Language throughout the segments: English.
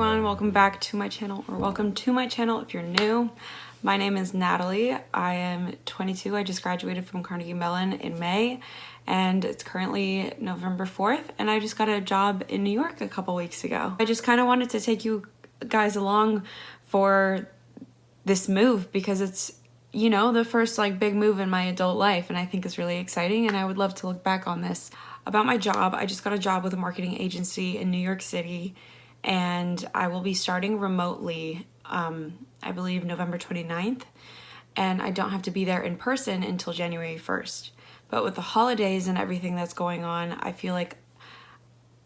everyone, welcome back to my channel, or welcome to my channel if you're new. My name is Natalie. I am 22. I just graduated from Carnegie Mellon in May, and it's currently November 4th, and I just got a job in New York a couple weeks ago. I just kind of wanted to take you guys along for this move because it's, you know, the first like big move in my adult life, and I think it's really exciting, and I would love to look back on this. About my job, I just got a job with a marketing agency in New York City, and I will be starting remotely, I believe November 29th, and I don't have to be there in person until January 1st. But with the holidays and everything that's going on, I feel like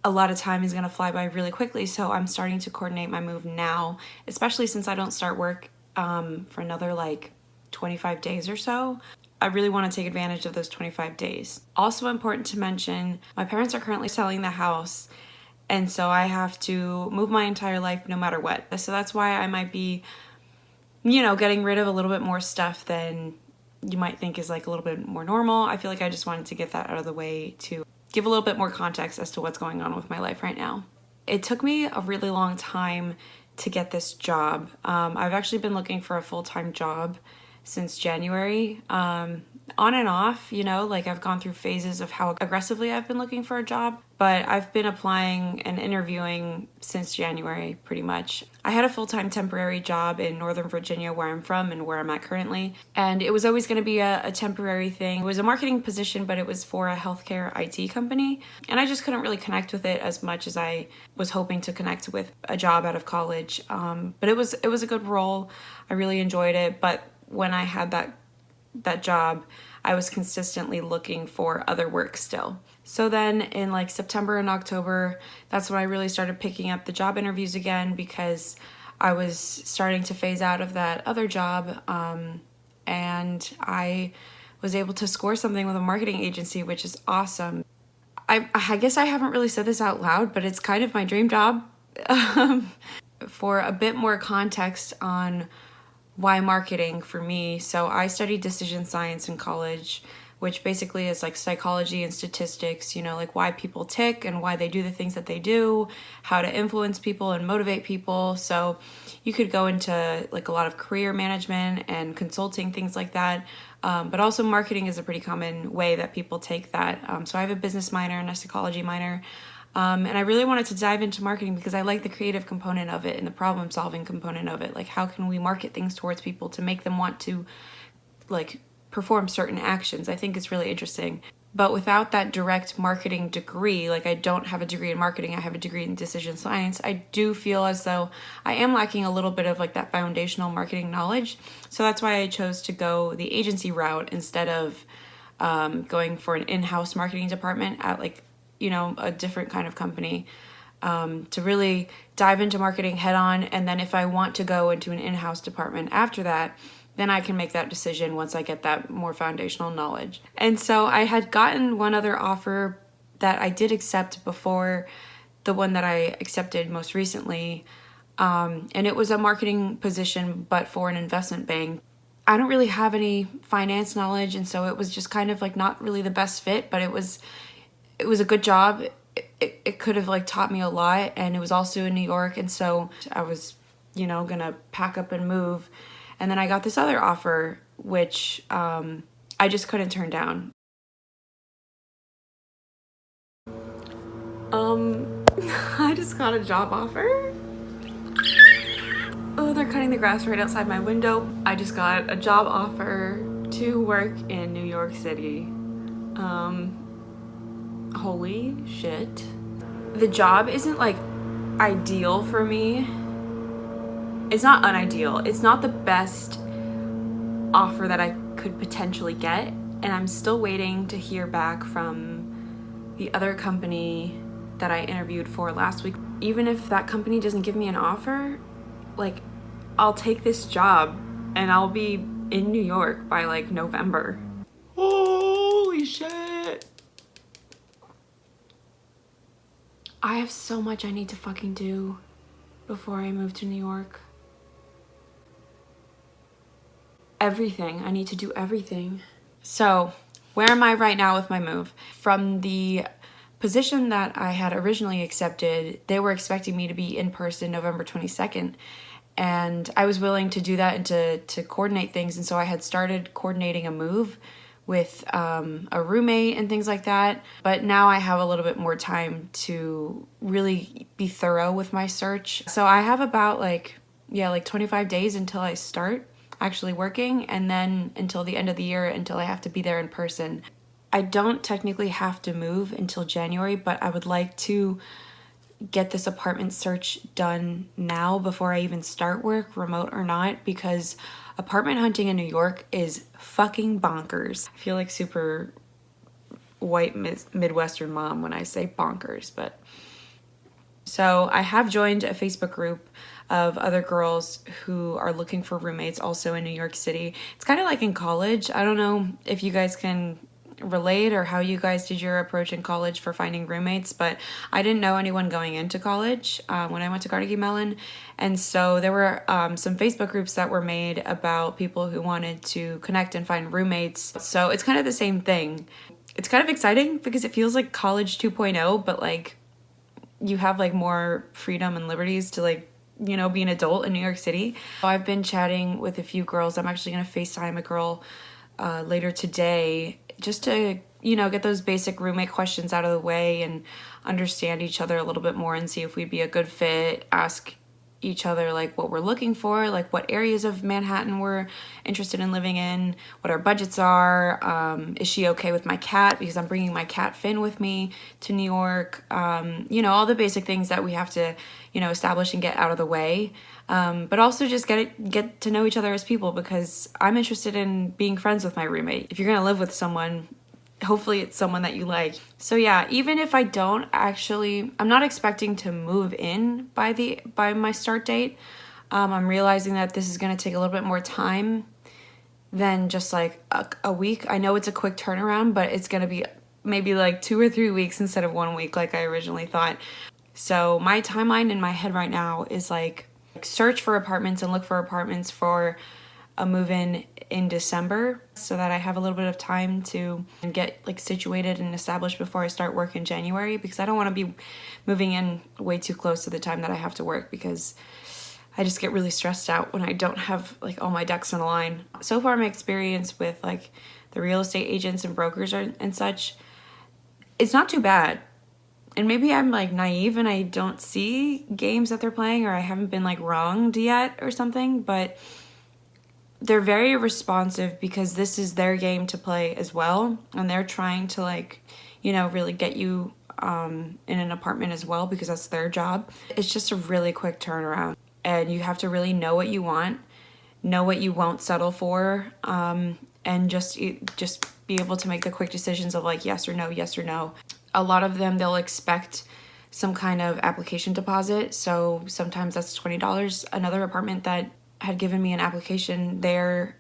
a lot of time is gonna fly by really quickly, so I'm starting to coordinate my move now, especially since I don't start work for another like 25 days or so. I really want to take advantage of those 25 days. Also important to mention, my parents are currently selling the house, and so I have to move my entire life no matter what. So that's why I might be, you know, getting rid of a little bit more stuff than you might think is like a little bit more normal. I feel like I just wanted to get that out of the way to give a little bit more context as to what's going on with my life right now. It took me a really long time to get this job. I've actually been looking for a full-time job since January, on and off, you know, like I've gone through phases of how aggressively I've been looking for a job, but I've been applying and interviewing since January, pretty much. I had a full-time temporary job in Northern Virginia, where I'm from and where I'm at currently, and it was always going to be a temporary thing. It was a marketing position, but it was for a healthcare IT company, and I just couldn't really connect with it as much as I was hoping to connect with a job out of college. But it was a good role. I really enjoyed it, but when I had that job, I was consistently looking for other work still. So then in like September and October, that's when I really started picking up the job interviews again, because I was starting to phase out of that other job, and I was able to score something with a marketing agency, which is awesome. I guess I haven't really said this out loud, but it's kind of my dream job. For a bit more context on why marketing for me. So I studied decision science in college, which basically is like psychology and statistics, you know, like why people tick and why they do the things that they do, how to influence people and motivate people. So you could go into like a lot of career management and consulting, things like that. But also marketing is a pretty common way that people take that. So I have a business minor and a psychology minor. And I really wanted to dive into marketing because I like the creative component of it and the problem solving component of it. Like, how can we market things towards people to make them want to like perform certain actions? I think it's really interesting. But without that direct marketing degree, like I don't have a degree in marketing, I have a degree in decision science, I do feel as though I am lacking a little bit of like that foundational marketing knowledge. So that's why I chose to go the agency route instead of going for an in-house marketing department at like, you know, a different kind of company, to really dive into marketing head on. And then if I want to go into an in-house department after that, then I can make that decision once I get that more foundational knowledge. And so I had gotten one other offer that I did accept before the one that I accepted most recently. And it was a marketing position, but for an investment bank. I don't really have any finance knowledge, and so it was just kind of like not really the best fit, but it was a good job. It could have like taught me a lot, and it was also in New York, and so I was, you know, gonna pack up and move. And then I got this other offer, which I just couldn't turn down. I just got a job offer. Oh, they're cutting the grass right outside my window. I just got a job offer to work in New York City. Holy shit. The job isn't like ideal for me. It's not unideal. It's not the best offer that I could potentially get, and I'm still waiting to hear back from the other company that I interviewed for last week. Even if that company doesn't give me an offer, like, I'll take this job and I'll be in New York by like November. Holy shit. I have so much I need to fucking do before I move to New York. Everything. I need to do everything. So, where am I right now with my move? From the position that I had originally accepted, they were expecting me to be in person November 22nd. And I was willing to do that and to coordinate things. And so I had started coordinating a move with a roommate and things like that. But now I have a little bit more time to really be thorough with my search. So I have about like 25 days until I start actually working, and then until the end of the year until I have to be there in person. I don't technically have to move until January, but I would like to get this apartment search done now before I even start work, remote or not, because apartment hunting in New York is fucking bonkers. I feel like super white Midwestern mom when I say bonkers, but so I have joined a Facebook group of other girls who are looking for roommates also in New York City. It's kind of like in college. I don't know if you guys can relate or how you guys did your approach in college for finding roommates, but I didn't know anyone going into college when I went to Carnegie Mellon. And so there were some Facebook groups that were made about people who wanted to connect and find roommates. So it's kind of the same thing. It's kind of exciting because it feels like college 2.0, but like you have like more freedom and liberties to like, you know, be an adult in New York City. So I've been chatting with a few girls. I'm actually going to FaceTime a girl later today just to, you know, get those basic roommate questions out of the way and understand each other a little bit more and see if we'd be a good fit, ask each other like what we're looking for, like what areas of Manhattan we're interested in living in, what our budgets are, is she okay with my cat because I'm bringing my cat Finn with me to New York, you know, all the basic things that we have to, you know, establish and get out of the way, but also just get to know each other as people, because I'm interested in being friends with my roommate. If you're gonna live with someone, hopefully it's someone that you like. So yeah, even if I don't actually, I'm not expecting to move in by my start date. I'm realizing that this is going to take a little bit more time than just like a week. I know it's a quick turnaround, but it's going to be maybe like 2 or 3 weeks instead of 1 week like I originally thought. So my timeline in my head right now is like search for apartments and look for apartments for a move-in in December so that I have a little bit of time to get like situated and established before I start work in January, because I don't want to be moving in way too close to the time that I have to work, because I just get really stressed out when I don't have like all my ducks in a line. So far my experience with like the real estate agents and brokers and such, it's not too bad. And maybe I'm like naive and I don't see games that they're playing, or I haven't been like wronged yet or something, but they're very responsive because this is their game to play as well. And they're trying to like, you know, really get you in an apartment as well, because that's their job. It's just a really quick turnaround, and you have to really know what you want, know what you won't settle for, and just be able to make the quick decisions of like yes or no, yes or no. A lot of them, they'll expect some kind of application deposit. So sometimes that's $20. Another apartment that had given me an application, their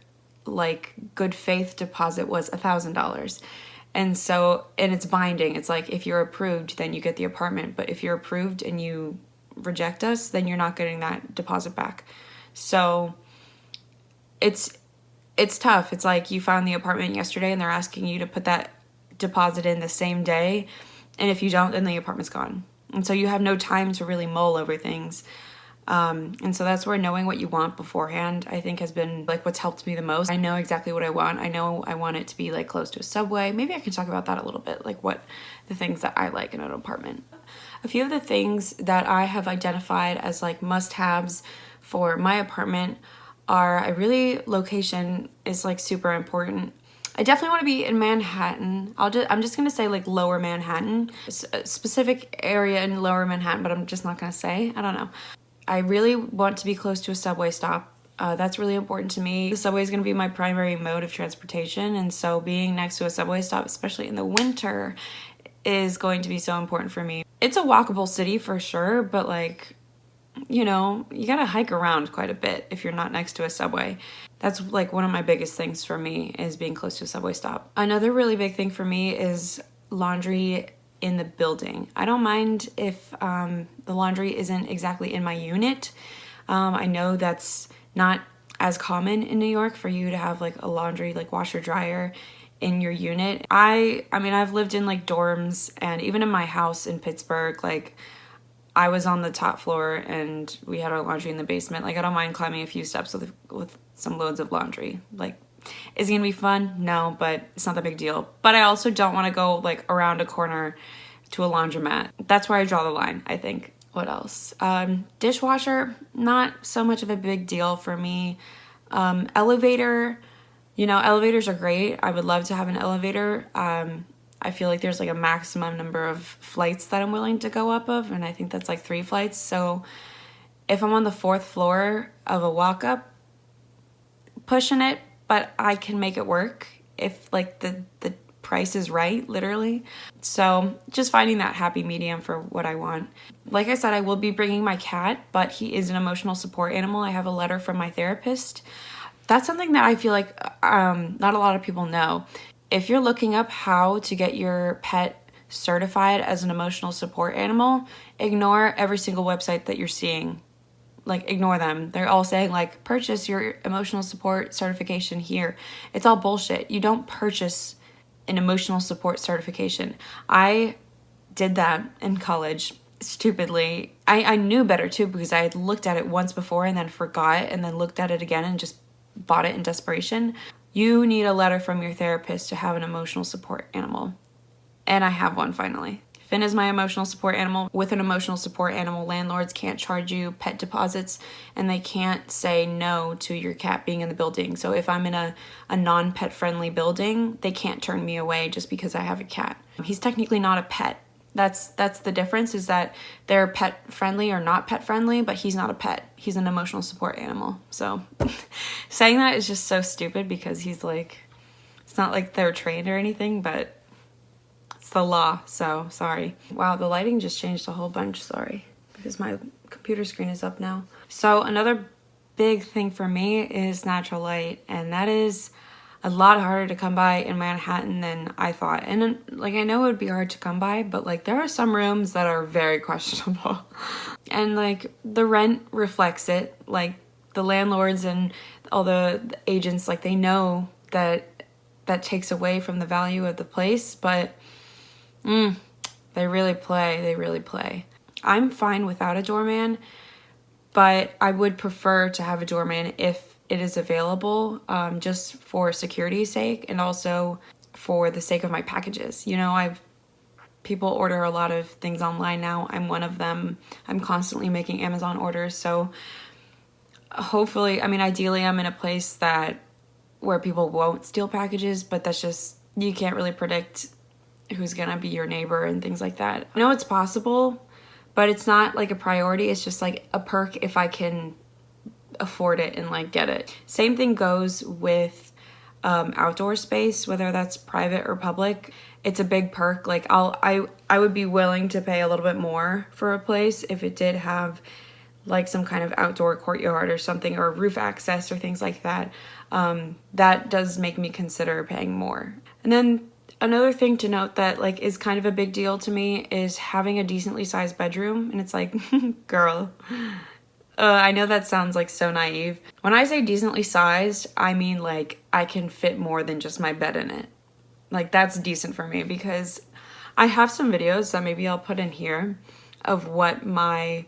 like good faith deposit was $1,000. And so, and it's binding. It's like if you're approved, then you get the apartment. But if you're approved and you reject us, then you're not getting that deposit back. So it's tough. It's like you found the apartment yesterday and they're asking you to put that deposit in the same day. And if you don't, then the apartment's gone. And so you have no time to really mull over things. And so that's where knowing what you want beforehand, I think, has been like what's helped me the most. I know exactly what I want. I know I want it to be like close to a subway. Maybe I can talk about that a little bit, like what the things that I like in an apartment. A few of the things that I have identified as like must-haves for my apartment are, location is like super important. I definitely want to be in Manhattan. I'm just going to say like lower Manhattan, a specific area in lower Manhattan, but I'm just not going to say, I don't know. I really want to be close to a subway stop. That's really important to me. The subway is going to be my primary mode of transportation, and so being next to a subway stop, especially in the winter, is going to be so important for me. It's a walkable city for sure, but like, you know, you gotta hike around quite a bit if you're not next to a subway. That's like one of my biggest things for me, is being close to a subway stop. Another really big thing for me is laundry in the building. I don't mind if the laundry isn't exactly in my unit. I know that's not as common in New York for you to have like a laundry, like washer dryer in your unit. I mean, I've lived in like dorms, and even in my house in Pittsburgh, like I was on the top floor and we had our laundry in the basement. Like I don't mind climbing a few steps with some loads of laundry. Like, is it gonna be fun? No, but it's not that big deal. But I also don't want to go like around a corner to a laundromat. That's where I draw the line, I think. What else? Dishwasher, not so much of a big deal for me. Elevator, you know, elevators are great. I would love to have an elevator. I feel like there's like a maximum number of flights that I'm willing to go up of, and I think that's like 3 flights. So if I'm on the 4th floor of a walk-up, pushing it, but I can make it work if like the price is right, literally. So just finding that happy medium for what I want. Like I said, I will be bringing my cat, but he is an emotional support animal. I have a letter from my therapist. That's something that I feel like not a lot of people know. If you're looking up how to get your pet certified as an emotional support animal, ignore every single website that you're seeing. Like, ignore them. They're all saying, like, purchase your emotional support certification here. It's all bullshit. You don't purchase an emotional support certification. I did that in college, stupidly. I knew better, too, because I had looked at it once before and then forgot and then looked at it again and just bought it in desperation. You need a letter from your therapist to have an emotional support animal. And I have one, finally. Finn is my emotional support animal. With an emotional support animal, landlords can't charge you pet deposits, and they can't say no to your cat being in the building. So if I'm in a non-pet friendly building, they can't turn me away just because I have a cat. He's technically not a pet. That's the difference, is that they're pet friendly or not pet friendly, but he's not a pet. He's an emotional support animal. So saying that is just so stupid, because he's like, it's not like they're trained or anything, but it's the law, so sorry. Wow, the lighting just changed a whole bunch, sorry, because my computer screen is up now. So another big thing for me is natural light, and that is a lot harder to come by in Manhattan than I thought. And like, I know it would be hard to come by, but like, there are some rooms that are very questionable. And like, the rent reflects it. Like, the landlords and all the agents, like, they know that that takes away from the value of the place, but they really play. I'm fine without a doorman, but I would prefer to have a doorman if it is available, just for security's sake and also for the sake of my packages. You know, people order a lot of things online now. I'm one of them. I'm constantly making Amazon orders, so hopefully, I mean, ideally I'm in a place where people won't steal packages, but that's just, you can't really predict who's gonna be your neighbor and things like that. I know it's possible, but it's not like a priority. It's just like a perk if I can afford it and like get it. Same thing goes with outdoor space, whether that's private or public. It's a big perk. Like, I would be willing to pay a little bit more for a place if it did have like some kind of outdoor courtyard or something, or roof access or things like that. That does make me consider paying more. And then another thing to note that like is kind of a big deal to me is having a decently sized bedroom. And it's like, girl, I know that sounds like so naive. When I say decently sized, I mean like I can fit more than just my bed in it. Like, that's decent for me, because I have some videos that maybe I'll put in here of what my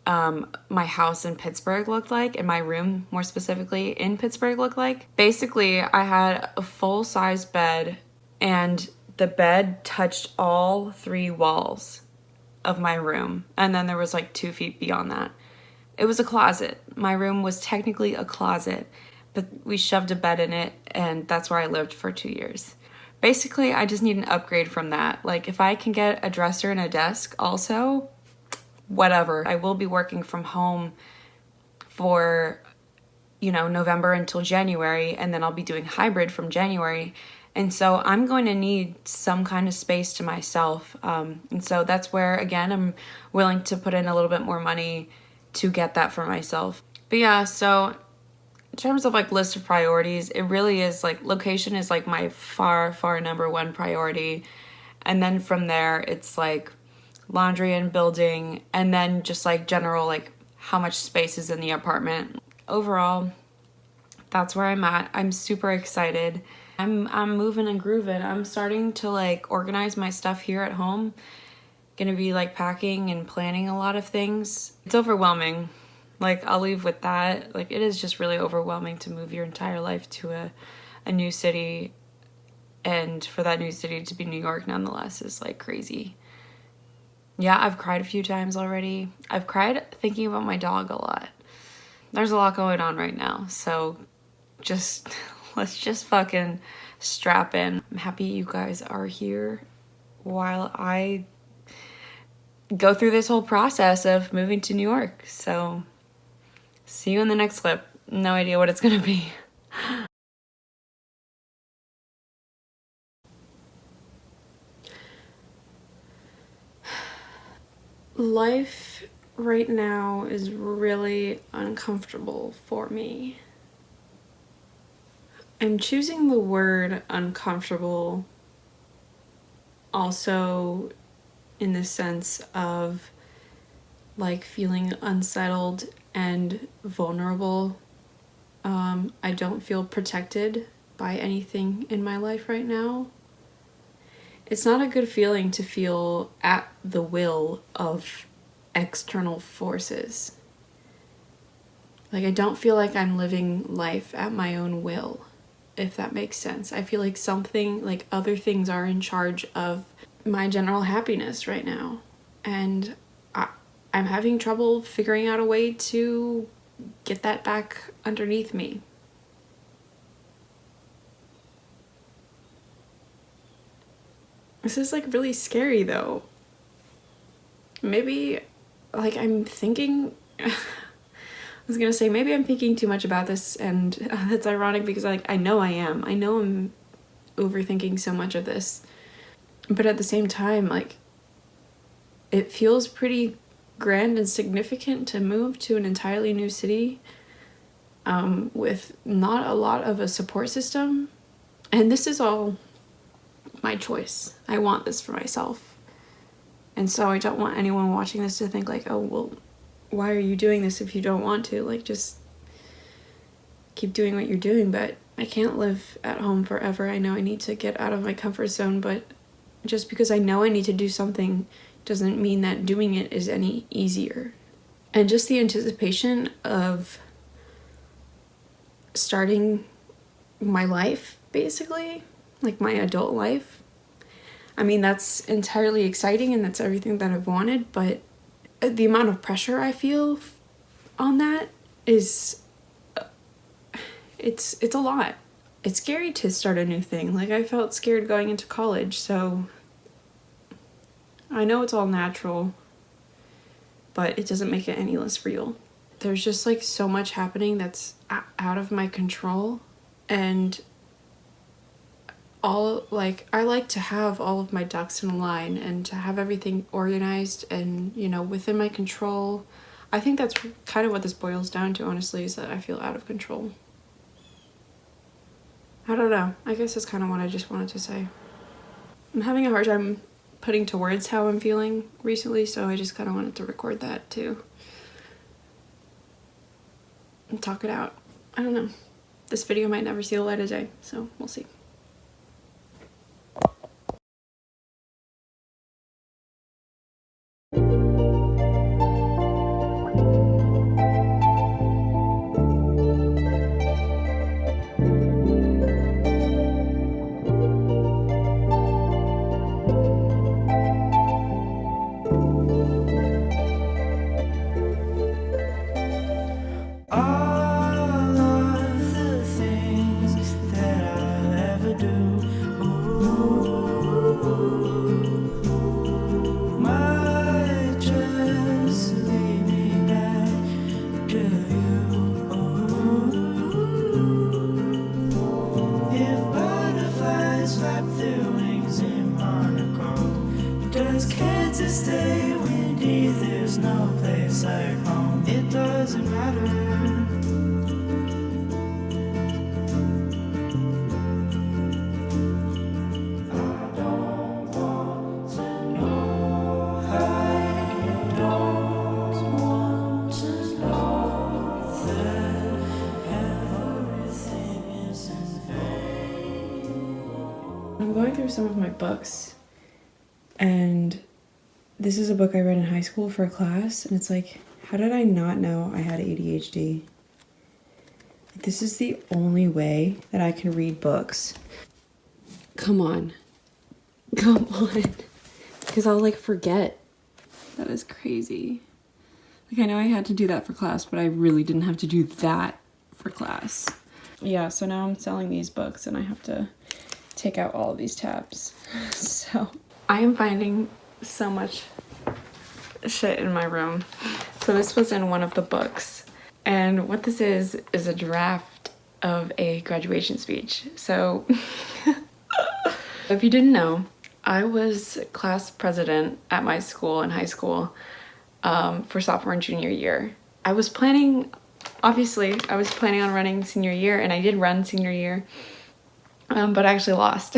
house in Pittsburgh looked like, and my room more specifically in Pittsburgh looked like. Basically, I had a full-size bed, and the bed touched all 3 walls of my room, and then there was like 2 feet beyond that. It was a closet. My room was technically a closet, but we shoved a bed in it, and that's where I lived for 2 years. Basically, I just need an upgrade from that. Like, if I can get a dresser and a desk also, whatever. I will be working from home for, you know, November until January, and then I'll be doing hybrid from January. And so I'm going to need some kind of space to myself. And so that's where, again, I'm willing to put in a little bit more money to get that for myself. But yeah, so in terms of like list of priorities, it really is like location is like my far number 1 priority. And then from there, it's like laundry and building, and then just like general, like how much space is in the apartment. Overall, that's where I'm at. I'm super excited. I'm moving and grooving. I'm starting to like organize my stuff here at home. Gonna be like packing and planning a lot of things. It's overwhelming. Like, I'll leave with that. Like, it is just really overwhelming to move your entire life to a new city, and for that new city to be New York nonetheless is like crazy. Yeah, I've cried a few times already. I've cried thinking about my dog a lot. There's a lot going on right now, so just let's just fucking strap in. I'm happy you guys are here while I go through this whole process of moving to New York. So see you in the next clip. No idea what it's gonna be. Life right now is really uncomfortable for me. I'm choosing the word uncomfortable also in the sense of like feeling unsettled and vulnerable. I don't feel protected by anything in my life right now. It's not a good feeling to feel at the will of external forces. Like, I don't feel like I'm living life at my own will, if that makes sense. I feel like something, like other things are in charge of my general happiness right now. And I'm having trouble figuring out a way to get that back underneath me. This is like really scary though. Maybe like I'm thinking, I was gonna say maybe I'm thinking too much about this, and that's ironic because I know I am. I know I'm overthinking so much of this. But at the same time, like, it feels pretty grand and significant to move to an entirely new city with not a lot of a support system. And this is all my choice. I want this for myself. And so I don't want anyone watching this to think like, oh, well, why are you doing this if you don't want to? Like, just keep doing what you're doing. But I can't live at home forever. I know I need to get out of my comfort zone, but just because I know I need to do something doesn't mean that doing it is any easier. And just the anticipation of starting my life, basically, like my adult life. I mean, that's entirely exciting and that's everything that I've wanted, but the amount of pressure I feel on that is, it's a lot. It's scary to start a new thing. Like, I felt scared going into college, so I know it's all natural, but it doesn't make it any less real. There's just like so much happening that's out of my control, and all like I like to have all of my ducks in a line and to have everything organized and, you know, within my control. I think that's kind of what this boils down to, honestly, is that I feel out of control. I don't know. I guess that's kind of what I just wanted to say. I'm having a hard time putting to words how I'm feeling recently, so I just kind of wanted to record that too and talk it out. I don't know. This video might never see the light of day, so we'll see. Stay windy, there's no place like home. It doesn't matter. through some of my books, and this is a book I read in high school for a class, and it's like, how did I not know I had ADHD? This is the only way that I can read books. Come on. Come on. Because I'll like forget. That is crazy. Like, I know I had to do that for class, but I really didn't have to do that for class. Yeah, so now I'm selling these books and I have to take out all of these tabs. So I am finding so much shit in my room. So this was in one of the books. And what this is a draft of a graduation speech. So if you didn't know, I was class president at my school in high school for sophomore and junior year. I was planning on running senior year, and I did run senior year, but I actually lost.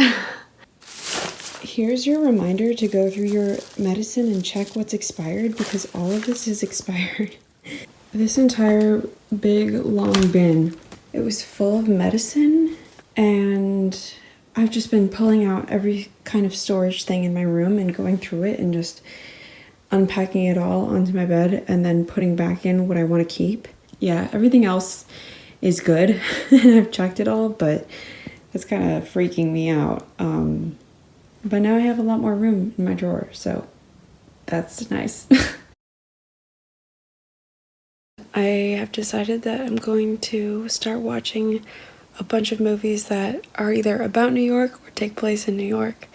Here's your reminder to go through your medicine and check what's expired, because all of this is expired. This entire big long bin, it was full of medicine, and I've just been pulling out every kind of storage thing in my room and going through it and just unpacking it all onto my bed and then putting back in what I want to keep. Yeah, everything else is good and I've checked it all, but it's kind of freaking me out. But now I have a lot more room in my drawer, so that's nice. I have decided that I'm going to start watching a bunch of movies that are either about New York or take place in New York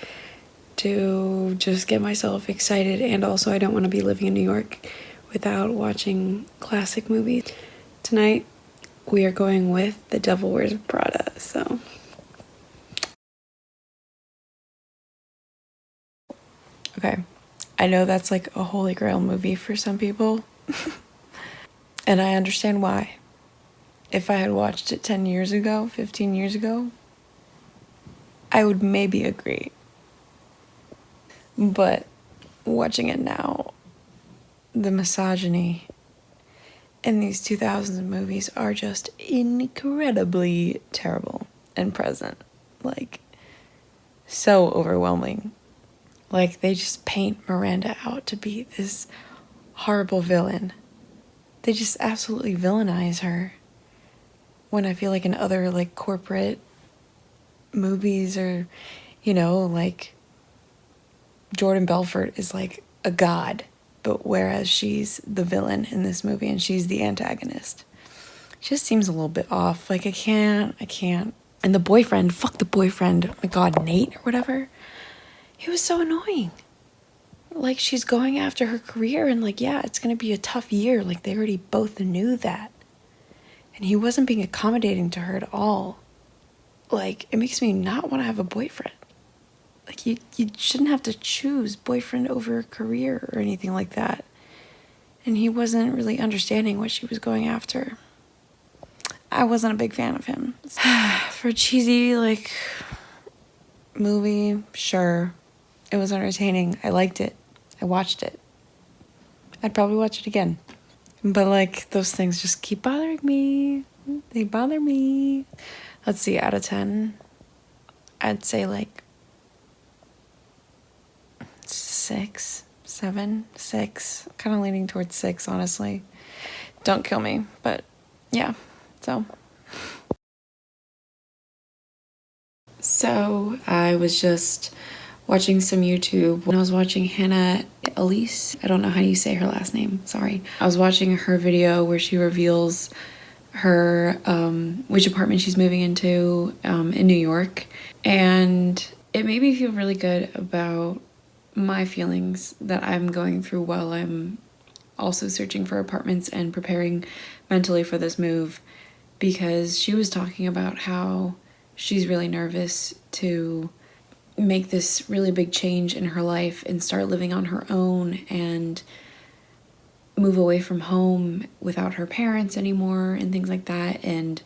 to just get myself excited, and also I don't want to be living in New York without watching classic movies. Tonight we are going with The Devil Wears Prada, so. Okay, I know that's like a holy grail movie for some people. And I understand why. If I had watched it 10 years ago, 15 years ago, I would maybe agree. But watching it now, the misogyny in these 2000s movies are just incredibly terrible and present. Like, so overwhelming. Like, they just paint Miranda out to be this horrible villain. They just absolutely villainize her. When I feel like in other like corporate movies, or, you know, like Jordan Belfort is like a god, but whereas she's the villain in this movie and she's the antagonist. She just seems a little bit off. Like, I can't. And the boyfriend, fuck the boyfriend, oh my god, Nate or whatever. He was so annoying. Like, she's going after her career and like, yeah, it's gonna be a tough year. Like, they already both knew that. And he wasn't being accommodating to her at all. Like, it makes me not want to have a boyfriend. Like, you shouldn't have to choose boyfriend over career or anything like that. And he wasn't really understanding what she was going after. I wasn't a big fan of him. For a cheesy, like, movie, sure. It was entertaining. I liked it. I watched it. I'd probably watch it again. But, like, those things just keep bothering me. They bother me. Let's see, out of 10, I'd say, like, 6, 7, 6. Kind of leaning towards 6, honestly. Don't kill me, but, yeah, so. So, I was just watching some YouTube when I was watching Hannah Elise. I don't know how you say her last name, sorry. I was watching her video where she reveals her, which apartment she's moving into in New York. And it made me feel really good about my feelings that I'm going through while I'm also searching for apartments and preparing mentally for this move, because she was talking about how she's really nervous to make this really big change in her life and start living on her own and move away from home without her parents anymore and things like that. And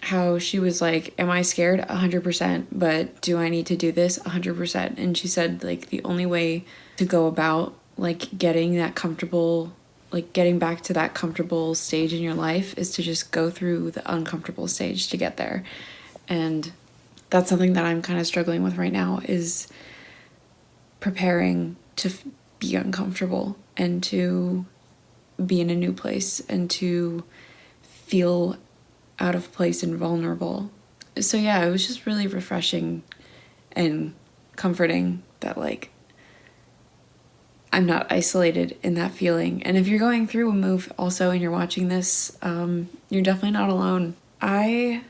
how she was like, am I scared? 100%, but do I need to do this? 100%. And she said, like, the only way to go about like getting that comfortable, like getting back to that comfortable stage in your life is to just go through the uncomfortable stage to get there. And that's something that I'm kind of struggling with right now, is preparing to be uncomfortable and to be in a new place and to feel out of place and vulnerable. So yeah, it was just really refreshing and comforting that like I'm not isolated in that feeling. And if you're going through a move also and you're watching this, you're definitely not alone. I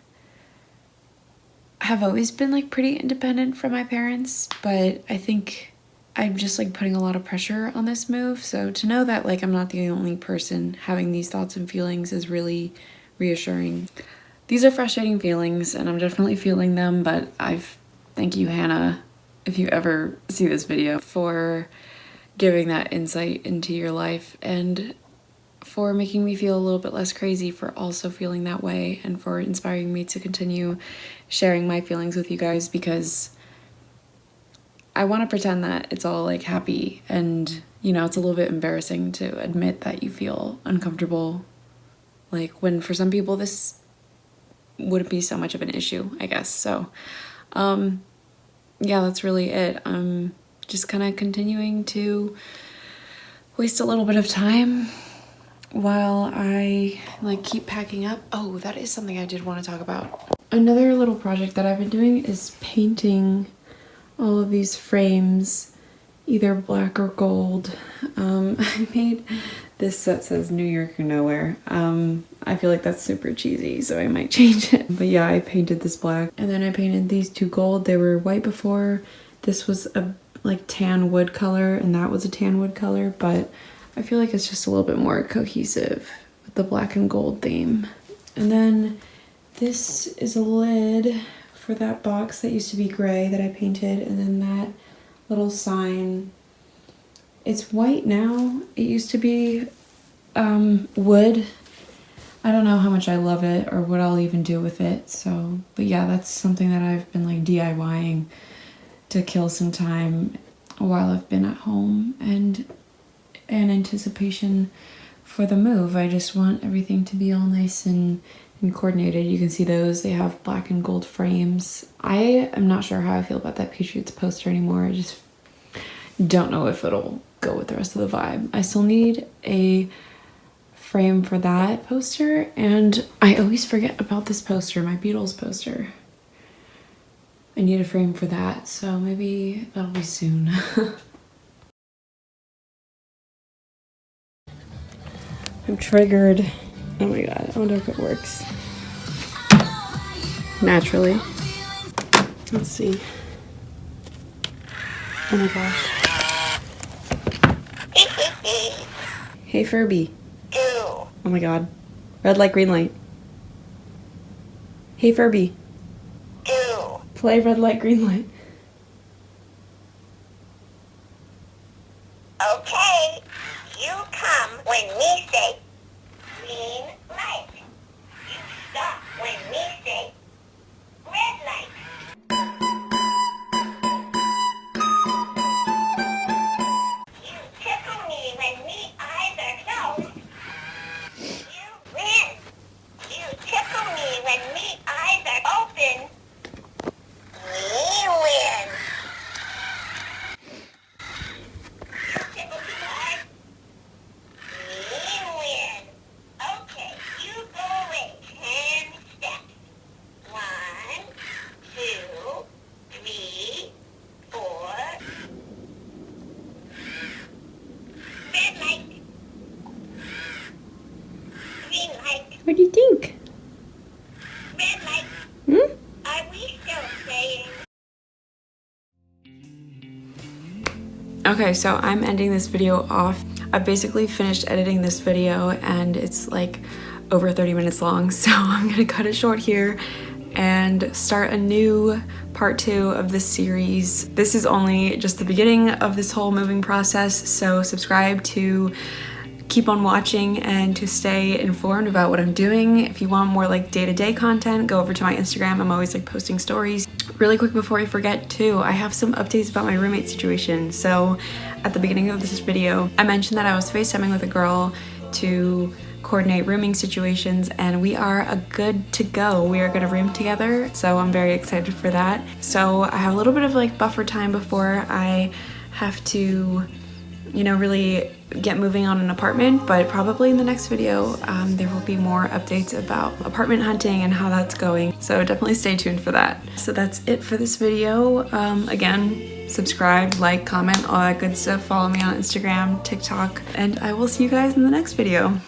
have always been like pretty independent from my parents, but I think I'm just like putting a lot of pressure on this move. So to know that like I'm not the only person having these thoughts and feelings is really reassuring. These are frustrating feelings and I'm definitely feeling them, but thank you, Hannah, if you ever see this video, for giving that insight into your life and for making me feel a little bit less crazy for also feeling that way, and for inspiring me to continue sharing my feelings with you guys, because I want to pretend that it's all like happy, and you know, it's a little bit embarrassing to admit that you feel uncomfortable, like when for some people this wouldn't be so much of an issue, I guess. So yeah, that's really it. I'm just kind of continuing to waste a little bit of time while I like keep packing up. Oh, that is something I did want to talk about. Another little project that I've been doing is painting all of these frames either black or gold. I made this that says New York or Nowhere. I feel like that's super cheesy, so I might change it. But yeah, I painted this black, and then I painted these two gold. They were white before. This was a like tan wood color, and that was a tan wood color, but I feel like it's just a little bit more cohesive with the black and gold theme. And then this is a lid for that box that used to be gray that I painted, and then that little sign. It's white now. It used to be wood. I don't know how much I love it or what I'll even do with it. So, but yeah, that's something that I've been like DIYing to kill some time while I've been at home, and in anticipation for the move. I just want everything to be all nice and coordinated. You can see those, they have black and gold frames. I am not sure how I feel about that Patriots poster anymore. I just don't know if it'll go with the rest of the vibe. I still need a frame for that poster, and I always forget about this poster, my Beatles poster. I need a frame for that, so maybe that'll be soon. I'm triggered. Oh my god, I wonder if it works. Naturally. Let's see. Oh my gosh. Hey Furby. Ew. Oh my god. Red light, green light. Hey Furby. Ew. Play red light, green light. Okay, you come when we say green light. You stop when we say red light. You tickle me when we eyes are closed. You win. You tickle me when we eyes are open. We win. You tickle too hard. We win. Okay, you go away 10 steps. 1, 2, 3, 4. Red light. Green light. What do you think? Red light. Hmm? Are we still playing? Okay, so I'm ending this video off. I've basically finished editing this video and it's like over 30 minutes long, so I'm gonna cut it short here and start a new part 2 of this series. This is only just the beginning of this whole moving process, so subscribe to keep on watching and to stay informed about what I'm doing. If you want more like day-to-day content, go over to my Instagram. I'm always like posting stories. Really quick before I forget too, I have some updates about my roommate situation. So at the beginning of this video, I mentioned that I was FaceTiming with a girl to coordinate rooming situations, and we are a good to go. We are gonna room together, so I'm very excited for that. So I have a little bit of like buffer time before I have to, you know, really get moving on an apartment, but probably in the next video there will be more updates about apartment hunting and how that's going, so definitely stay tuned for that. So that's it for this video. Again, subscribe, like, comment, all that good stuff. Follow me on Instagram, TikTok, and I will see you guys in the next video.